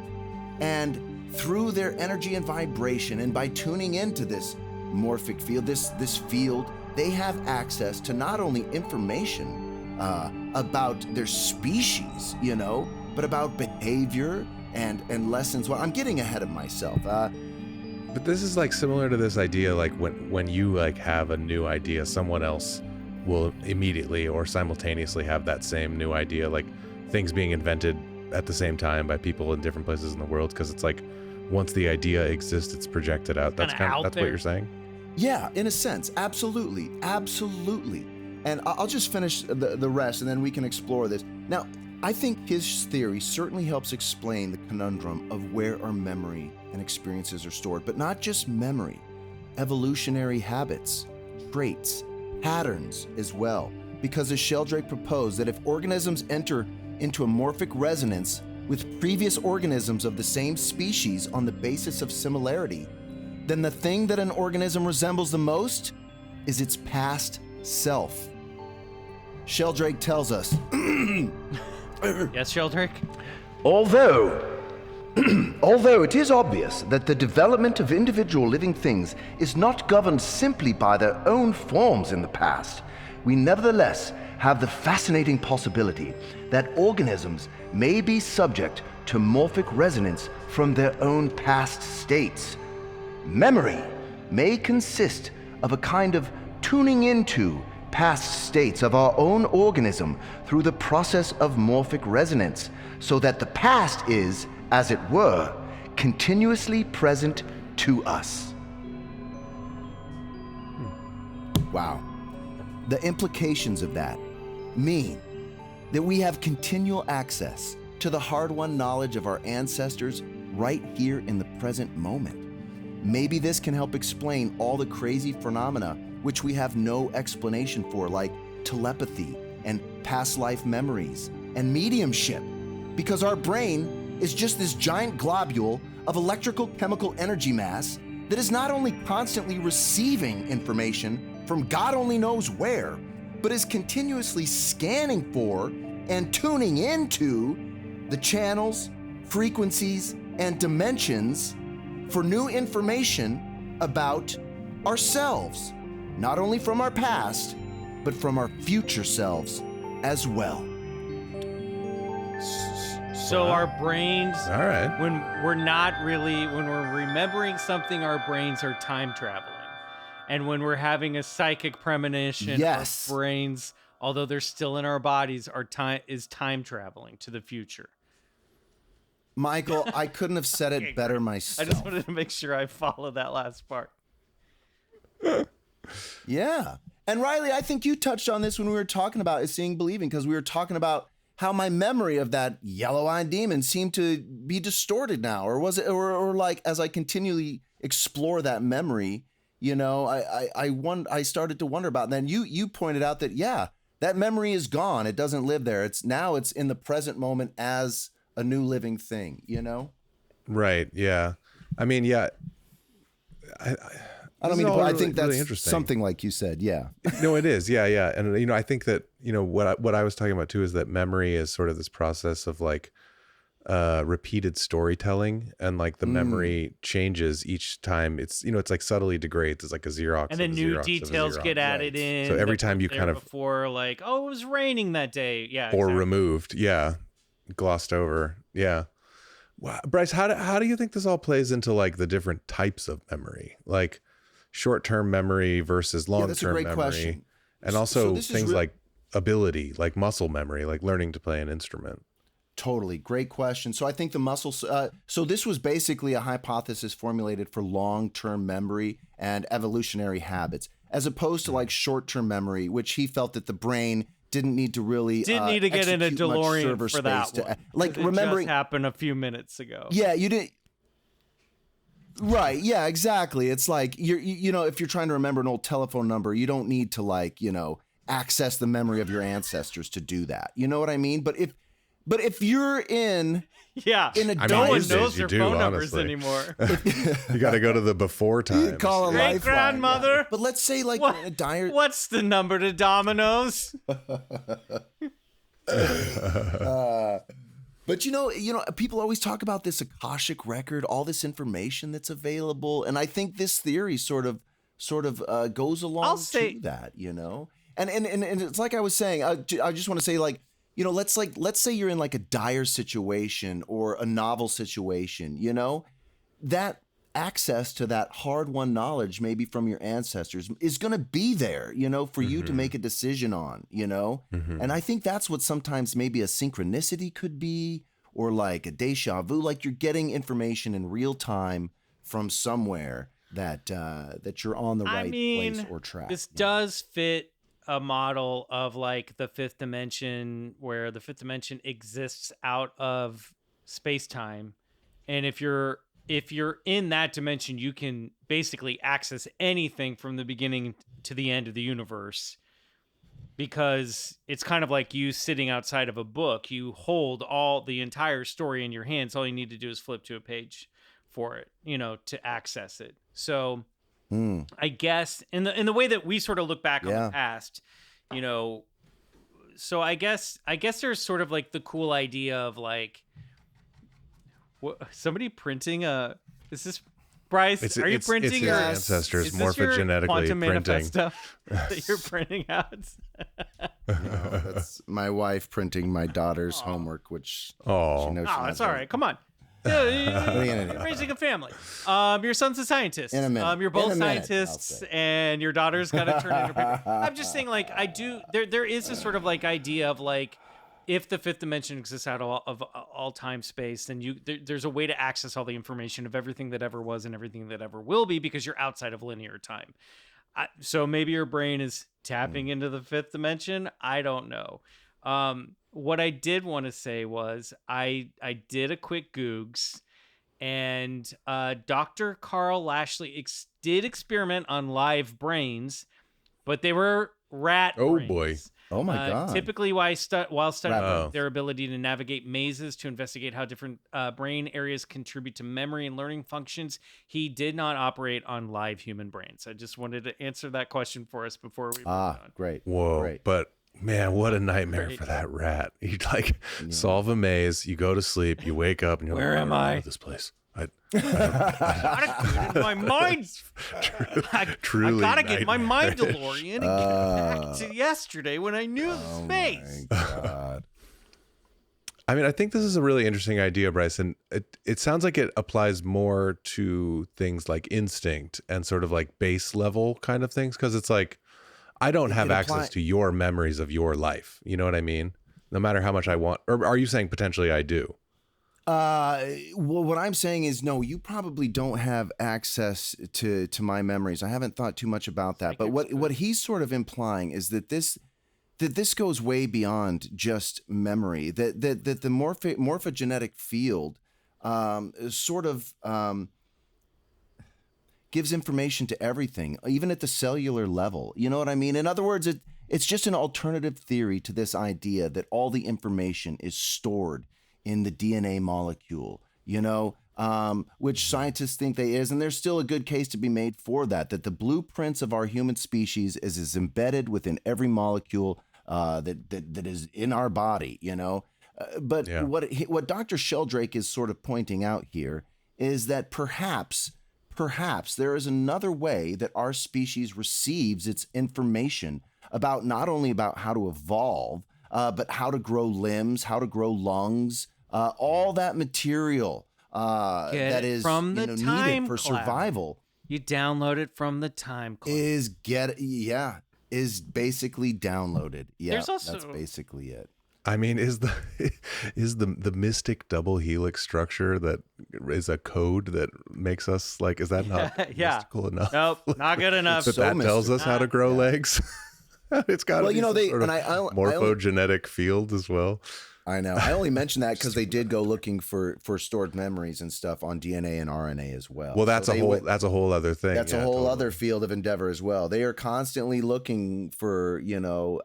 And through their energy and vibration, and by tuning into this morphic field, this field, they have access to not only information about their species, but about behavior and lessons. Well, I'm getting ahead of myself. But this is like similar to this idea, like when you like have a new idea, someone else will immediately or simultaneously have that same new idea, like things being invented at the same time by people in different places in the world, because it's like once the idea exists, it's projected out. That's what you're saying? Yeah, in a sense, absolutely. And I'll just finish the rest, and then we can explore this. Now, I think his theory certainly helps explain the conundrum of where our memory and experiences are stored, but not just memory, evolutionary habits, traits, patterns as well. Because as Sheldrake proposed, that if organisms enter into a morphic resonance with previous organisms of the same species on the basis of similarity, then the thing that an organism resembles the most is its past self. Sheldrake tells us, Yes, Sheldrake? Although it is obvious that the development of individual living things is not governed simply by their own forms in the past, we nevertheless have the fascinating possibility that organisms may be subject to morphic resonance from their own past states. Memory may consist of a kind of tuning into past states of our own organism through the process of morphic resonance, so that the past is, as it were, continuously present to us. wow, the implications of that mean that we have continual access to the hard-won knowledge of our ancestors right here in the present moment. Maybe this can help explain all the crazy phenomena which we have no explanation for, like telepathy and past life memories and mediumship, because our brain is just this giant globule of electrical chemical energy mass that is not only constantly receiving information from God only knows where, but is continuously scanning for and tuning into the channels, frequencies, and dimensions for new information about ourselves, not only from our past, but from our future selves as well. So our brains, All right. when we're remembering something, our brains are time traveling. And when we're having a psychic premonition, Yes. our brains, although they're still in our bodies, is time traveling to the future. Michael, I couldn't have said it better I myself. just wanted to make sure I follow that last part. Yeah. And Riley, I think you touched on this when we were talking about Seeing Believing, because we were talking about how my memory of that yellow-eyed demon seemed to be distorted now, or was it, or like as I continually explore that memory, you know, I started to wonder about it. And then you pointed out that, yeah, that memory is gone. It doesn't live there. It's in the present moment as a new living thing, you know? Right. Yeah. I mean, yeah. I don't mean to put, I think that's really something like you said. Yeah. No, it is. Yeah. Yeah. And, you know, I think that, you know, what I was talking about too is that memory is sort of this process of like repeated storytelling, and like the memory changes each time. It's, you know, it's like subtly degrades. It's like a Xerox. And then new details get added in. So every time you kind of before, like, oh, it was raining that day. Yeah. Or removed. Yeah. Glossed over. Yeah. Wow. Bryce, how do you think this all plays into like the different types of memory? Like short-term memory versus long-term memory. Question. And also things like ability, like muscle memory, like learning to play an instrument. Totally. Great question. So I think the muscles, so this was basically a hypothesis formulated for long-term memory and evolutionary habits, as opposed to like short-term memory, which he felt that the brain didn't need to really get in a DeLorean for that one. Like it remembering just happened a few minutes ago. Yeah, you didn't. Right. Yeah, exactly. It's like you know, if you're trying to remember an old telephone number, you don't need to like, you know, access the memory of your ancestors to do that. You know what I mean? But if you're in a no one knows their phone numbers anymore. You got to go to the before times. You call a Great grandmother. Yeah. But let's say like in a dire. What's the number to Domino's? But you know, people always talk about this Akashic record, all this information that's available, and I think this theory sort of goes along to that, you know. And it's like I was saying, I just want to say, like, you know, let's say you're in like a dire situation or a novel situation, you know, that access to that hard-won knowledge, maybe from your ancestors, is going to be there, you know, for you to make a decision on, you know. And I think that's what sometimes maybe a synchronicity could be, or like a déjà vu, like you're getting information in real time from somewhere that you're on the right place or track. This does fit a model of like the fifth dimension, where the fifth dimension exists out of space-time, and if you're in that dimension, you can basically access anything from the beginning to the end of the universe, because it's kind of like you sitting outside of a book. You hold the entire story in your hands. All you need to do is flip to a page for it, you know, to access it. So I guess in the way that we sort of look back on the past, you know, so I guess there's sort of like the cool idea of like, somebody printing is this Bryce? Are you printing your ancestors morphogenetically quantum printing manifesto that you're printing out? No, that's my wife printing my daughter's homework, which she knows that's all right. Come on. You're raising a family. Your son's a scientist. In a minute. You're both scientists, and your daughter's got to turn into paper. I'm just saying, like, there is a sort of like idea of like, if the fifth dimension exists out of all time space, then there's a way to access all the information of everything that ever was and everything that ever will be, because you're outside of linear time. So maybe your brain is tapping into the fifth dimension. I don't know. What I did want to say was I did a quick Googs, and Dr. Carl Lashley did experiment on live brains, but they were rat brains. Boy. Oh my God. Typically while studying their ability to navigate mazes to investigate how different brain areas contribute to memory and learning functions, he did not operate on live human brains. I just wanted to answer that question for us before we move on. Great. Whoa. Great. But man, what a nightmare for that rat. You like solve a maze, you go to sleep, you wake up, and you're Where like, am I I? don't know this place. I gotta get in my mind. Truly, I gotta get my mind DeLorean and get back to yesterday when I knew space. My God. I mean, I think this is a really interesting idea, Bryce, and it sounds like it applies more to things like instinct and sort of like base level kind of things, because it's like, I don't have access to your memories of your life. You know what I mean? No matter how much I want. Or are you saying potentially I do? Well, what I'm saying is, no, you probably don't have access to my memories. I haven't thought too much about that. But what he's sort of implying is that this goes way beyond just memory. That the morphogenetic field sort of gives information to everything, even at the cellular level. You know what I mean? In other words, it's just an alternative theory to this idea that all the information is stored in the DNA molecule, which scientists think they is. And there's still a good case to be made for that the blueprints of our human species is embedded within every molecule that is in our body, But what Dr. Sheldrake is sort of pointing out here is that perhaps there is another way that our species receives its information about not only about how to evolve, but how to grow limbs, how to grow lungs, all that material that is from the needed for survival. You download it from the time cloud. Is basically downloaded. Yeah, There's also, that's basically it. I mean, is the mystic double helix structure that is a code that makes us is that not mystical enough? Nope, not good enough. that tells us how to grow legs. It's got morphogenetic field as well. I know. I only mentioned that because they did go looking for stored memories and stuff on DNA and RNA as well. Well, that's a whole other thing. That's a whole other field of endeavor as well. They are constantly looking for,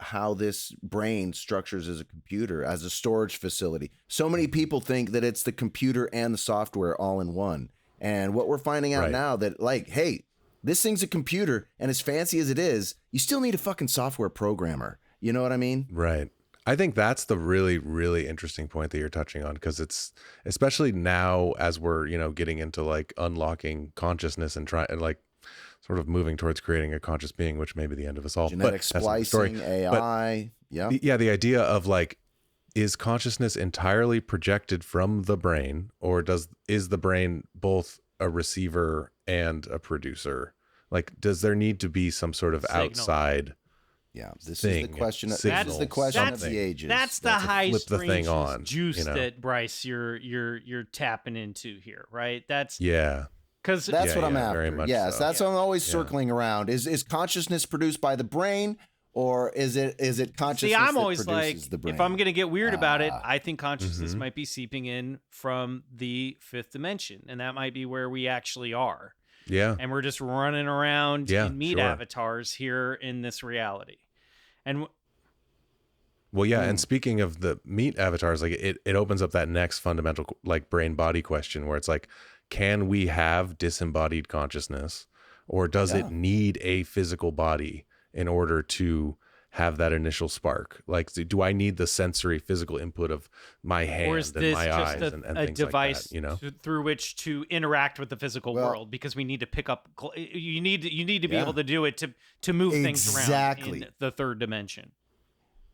how this brain structures as a computer, as a storage facility. So many people think that it's the computer and the software all in one. And what we're finding out now that hey, this thing's a computer, and as fancy as it is, you still need a fucking software programmer. You know what I mean? Right. I think that's the really, really interesting point that you're touching on, because it's especially now as we're, getting into unlocking consciousness and sort of moving towards creating a conscious being, which may be the end of us all. Genetic splicing, AI. The idea of is consciousness entirely projected from the brain, or is the brain both a receiver and a producer? Does there need to be some sort of outside? Yeah, this is the question. That's the question of the ages. That's the high thing on, juice that Bryce you're tapping into here, right? That's because that's what I'm after. Yes, so. That's what I'm always circling around. Is consciousness produced by the brain, or is it consciousness? See, I'm that always produces the brain? if I'm gonna get weird about it, I think consciousness might be seeping in from the fifth dimension, and that might be where we actually are. Yeah, and we're just running around in meat avatars here in this reality. And and speaking of the meat avatars, it opens up that next fundamental brain body question, where it's can we have disembodied consciousness, or does it need a physical body in order to have that initial spark? Do I need the sensory physical input of my hand and my eyes and a things device like that, through which to interact with the physical world, because we need to pick up, you need to be able to do it to move things around in the third dimension.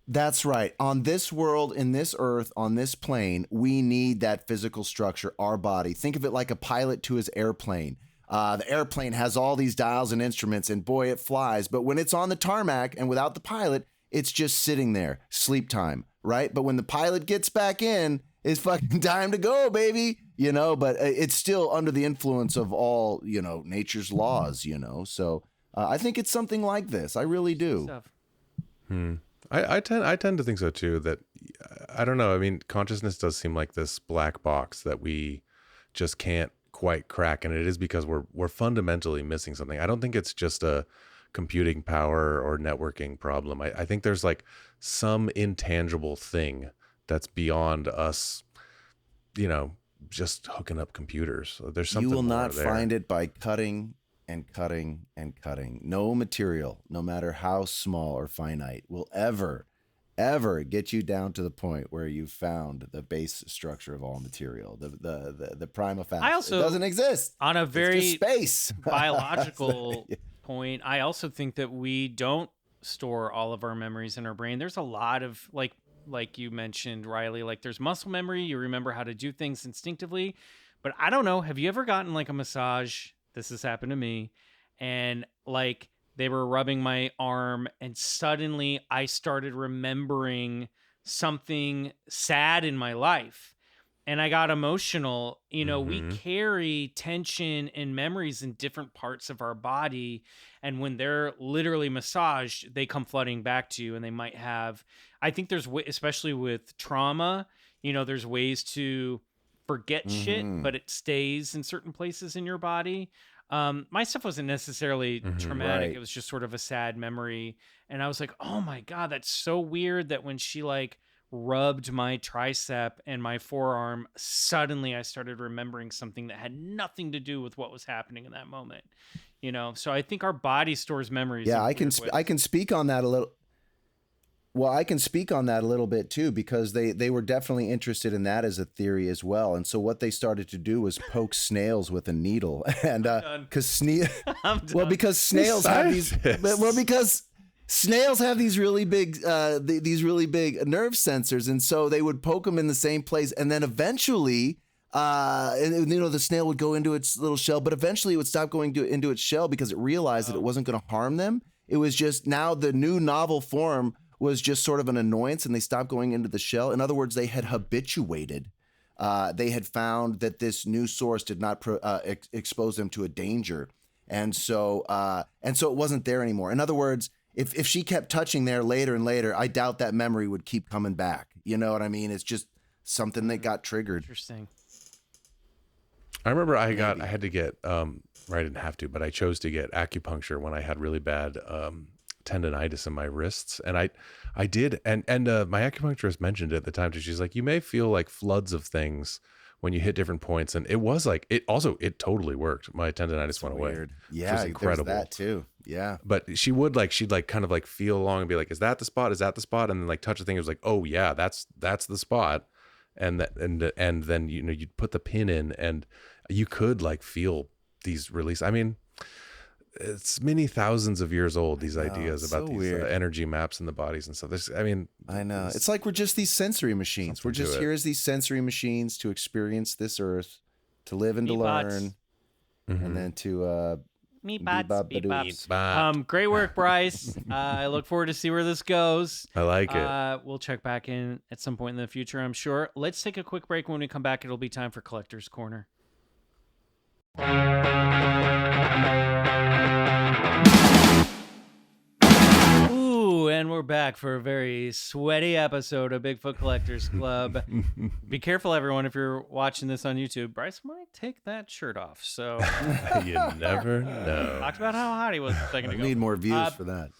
That's right. On this world, in this earth, on this plane, we need that physical structure, our body. Think of it like a pilot to his airplane. The airplane has all these dials and instruments, and boy, it flies. But when it's on the tarmac and without the pilot, it's just sitting there, sleep time, right? But when the pilot gets back in, it's fucking time to go, baby. But it's still under the influence of all, nature's laws, So I think it's something like this. I really do. I tend to think so too. That I don't know. I mean, consciousness does seem like this black box that we just can't quite crack, and it is because we're fundamentally missing something. I don't think it's just a computing power or networking problem. I think there's some intangible thing that's beyond us, just hooking up computers. There's something you will more not there. find it by cutting and cutting and cutting. No material, no matter how small or finite, will ever get you down to the point where you've found the base structure of all material, the prima facie. It doesn't exist On a very space biological point, I also think that we don't store all of our memories in our brain. There's a lot of like you mentioned, Riley, there's muscle memory. You remember how to do things instinctively. But I don't know. Have you ever gotten a massage? This has happened to me. And they were rubbing my arm, and suddenly I started remembering something sad in my life. and I got emotional. You know, we carry tension and memories in different parts of our body. And when they're literally massaged, they come flooding back to you. And they might have, I think there's, especially with trauma, you know, there's ways to forget shit, but it stays in certain places in your body. My stuff wasn't necessarily traumatic. Right. It was just sort of a sad memory. And I was like, oh my God, that's so weird that when she like rubbed my tricep and my forearm, suddenly I started remembering something that had nothing to do with what was happening in that moment. You know, so I think our body stores memories. Yeah, in I can weird ways. I can speak on that a little. Well, I can speak on that a little bit too, because they were definitely interested in that as a theory as well. And so what they started to do was poke snails with a needle, and because snails have these, because snails have these really big nerve sensors, and so they would poke them in the same place, and then eventually. And you know, the snail would go into its little shell, but eventually it would stop going into its shell because it realized that it wasn't going to harm them. It was just now the new novel form was just sort of an annoyance, and they stopped going into the shell. In other words, they had habituated. They had found that this new source did not expose them to a danger, and so it wasn't there anymore. In other words, if she kept touching there later and later, I doubt that memory would keep coming back. You know what I mean? It's just something that got triggered. Interesting. I remember I had to get, I didn't have to, but I chose to get acupuncture when I had really bad tendonitis in my wrists. And I did. And my acupuncturist mentioned it at the time too. She's like, you may feel like floods of things when you hit different points. And it was like, it totally worked. My tendonitis went away. Yeah, was incredible. There's that too. Yeah. But she'd kind of like feel along and be like, is that the spot? Is that the spot? And then like touch the thing. It was like, oh yeah, that's the spot. And then, you know, you'd put the pin in and you could like feel these release. I mean, it's many thousands of years old, these ideas about so these energy maps in the bodies and stuff. I know. It's like we're just these sensory machines. We're just here as these sensory machines to experience this earth, to live and to learn, and then to Meat bots. Great work, Bryce. I look forward to see where this goes. I like it. We'll check back in at some point in the future, I'm sure. Let's take a quick break. When we come back, it'll be time for Collector's Corner. Ooh, and we're back for a very sweaty episode of Bigfoot Collectors Club. Be careful, everyone, if you're watching this on YouTube. Bryce might take that shirt off, so you never know. Talked about how hot he was a second ago. We need more views for that.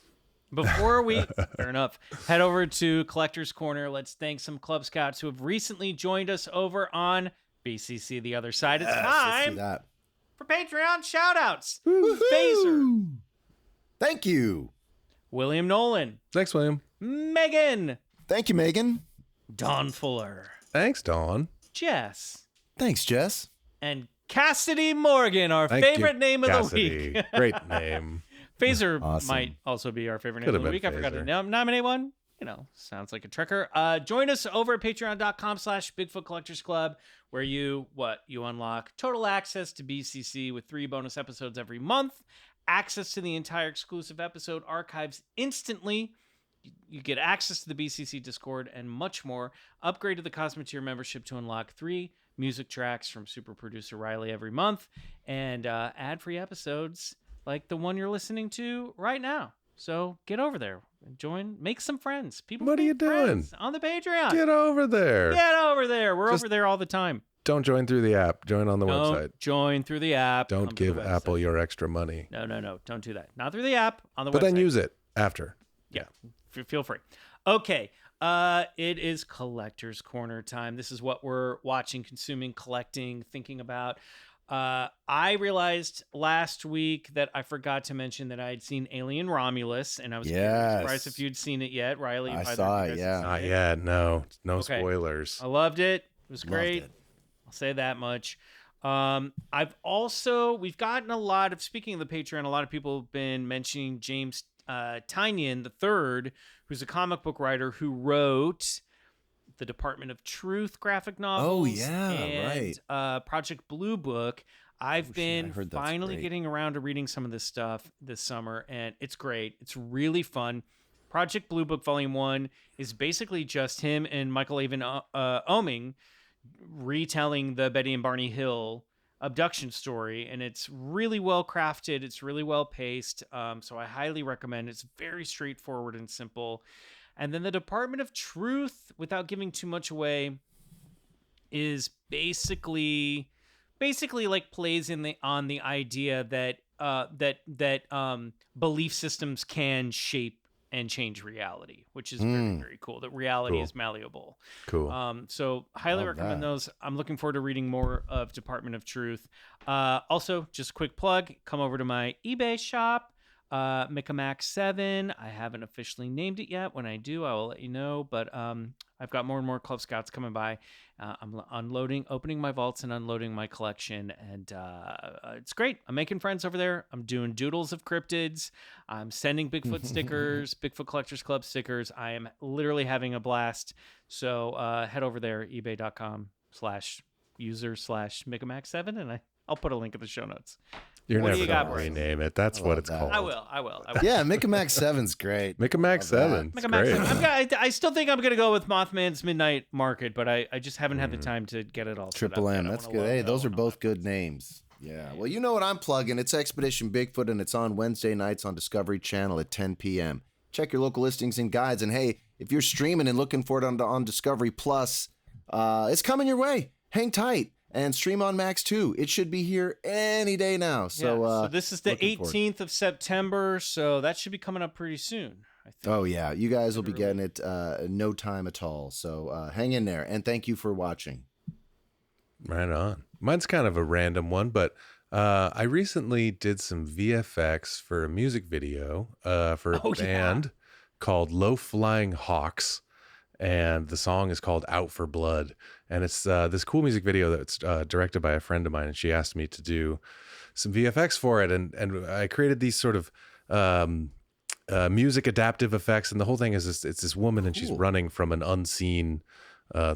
Before we, fair enough, head over to Collector's Corner, let's thank some Club Scouts who have recently joined us over on BCC The Other Side. It's time for Patreon shout-outs. Phaser. Thank you. William Nolan. Thanks, William. Megan. Thank you, Megan. Don Fuller. Thanks, Dawn. Jess. Thanks, Jess. And Cassidy Morgan, our Thank favorite you, name of Cassidy. the week. Great name. Phaser Awesome. might also be our favorite name Could of have the week. been I forgot to Phaser. nominate one. You know, sounds like a trekker. Join us over at patreon.com/Bigfoot Collectors Club, where you unlock total access to BCC with 3 bonus episodes every month, access to the entire exclusive episode archives instantly. You get access to the BCC Discord and much more. Upgrade to the Cosmeteer membership to unlock 3 music tracks from super producer Riley every month, and ad-free episodes like the one you're listening to right now. So get over there, join, make some friends. People, What are you doing? friends on the Patreon? Get over there. Get over there. We're Just over there all the time. Don't join through the app. Join on the Don't website. join through the app. Don't Come to give the website. Apple your extra money. No. Don't do that. Not through the app. On the website. But then use it after. Yeah. Feel free. Okay. It is Collector's Corner time. This is what we're watching, consuming, collecting, thinking about. I realized last week that I forgot to mention that I had seen Alien Romulus, and I was surprised if you'd seen it yet, Riley. I saw it, yeah. Not yet. No Okay. spoilers. I loved it. It was great. it. I'll say that much. We've gotten a lot of, speaking of the Patreon, a lot of people have been mentioning James Tynion III, who's a comic book writer who wrote the Department of Truth graphic novels. Oh, yeah, and, Project Blue Book. I've been I heard that's finally great. getting around to reading some of this stuff this summer, and it's great. It's really fun. Project Blue Book Volume 1 is basically just him and Michael Avon Oeming retelling the Betty and Barney Hill abduction story, and it's really well crafted. It's really well paced. So I highly recommend. It's very straightforward and simple. And then the Department of Truth, without giving too much away, is basically like plays on the idea that belief systems can shape and change reality, which is very, very cool. That reality is malleable. Cool. So highly Love recommend that. those. I'm looking forward to reading more of Department of Truth. Also, just a quick plug, come over to my eBay shop, Micamax 7. I haven't officially named it yet. When I do, I will let you know. But I've got more and more Club Scouts coming by. I'm opening my vaults and unloading my collection, and it's great. I'm making friends over there. I'm doing doodles of cryptids. I'm sending Bigfoot stickers, Bigfoot Collectors Club stickers. I am literally having a blast. So head over there, ebay.com/user/Micamax7, and I'll put a link in the show notes. You're What do never you got, gonna Bryce? rename it. That's what it's that. called. I will. Yeah, Micamax 7's great. Micamax 7. It's Micamax great. 7. I still think I'm going to go with Mothman's Midnight Market, but I just haven't had the time to get it all set Triple up M. yet. I That's wanna good. Hey, load those are all both that good names. Yeah. Well, you know what I'm plugging. It's Expedition Bigfoot, and it's on Wednesday nights on Discovery Channel at 10 p.m. Check your local listings and guides. And hey, if you're streaming and looking for it on Discovery Plus, it's coming your way. Hang tight and stream on Max too. It should be here any day now. So, So this is the looking forward. 18th of September, so that should be coming up pretty soon, I think. Oh yeah, you guys will be getting it in no time at all. So hang in there, and thank you for watching. Right on. Mine's kind of a random one, but I recently did some VFX for a music video for a band called Low Flying Hawks, and the song is called Out for Blood. And it's this cool music video that's directed by a friend of mine, and she asked me to do some VFX for it, and I created these sort of music adaptive effects, and the whole thing is it's this woman, and she's running from an unseen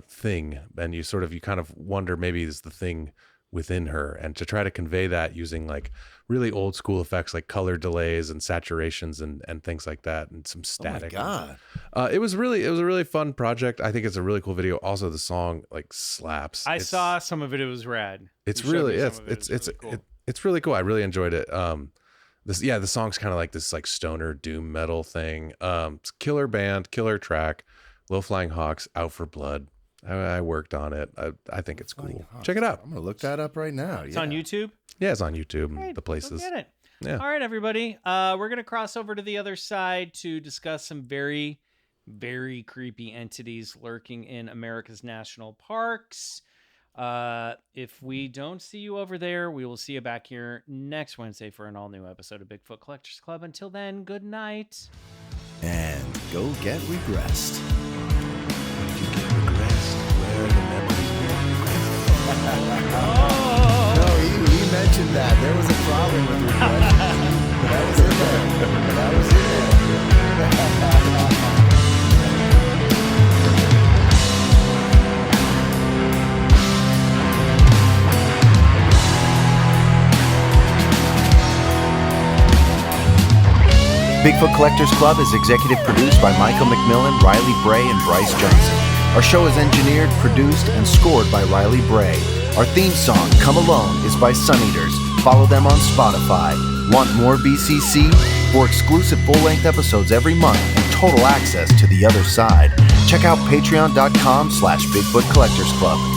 thing, and you kind of wonder maybe is the thing within her, and to try to convey that using like really old school effects like color delays and saturations and things like that, and some static. Oh my God. It was a really fun project. I think it's a really cool video. Also, the song like slaps. I saw some of it. It was rad. It's You showed really me it's some of it. it's really cool. it's really cool. I really enjoyed it. The song's kind of like this like stoner doom metal thing. It's killer band, killer track. Low Flying Hawks, Out for Blood. I worked on it. I think it's cool. Check it out. I'm gonna look that up right now. It's on YouTube. Yeah, it's on YouTube. Hey, The places. Go get it. Yeah. All right, everybody. We're going to cross over to the other side to discuss some very, very creepy entities lurking in America's national parks. If we don't see you over there, we will see you back here next Wednesday for an all-new episode of Bigfoot Collectors Club. Until then, good night. And go get regressed. You get regressed where the memories No, he mentioned that. There was a problem with regression. That was in there. That was in Bigfoot Collectors Club is executive produced by Michael McMillan, Riley Bray, and Bryce Johnson. Our show is engineered, produced, and scored by Riley Bray. Our theme song, Come Alone, is by Suneaters. Follow them on Spotify. Want more BCC? For exclusive full-length episodes every month and total access to the other side, check out patreon.com/BigfootCollectorsClub.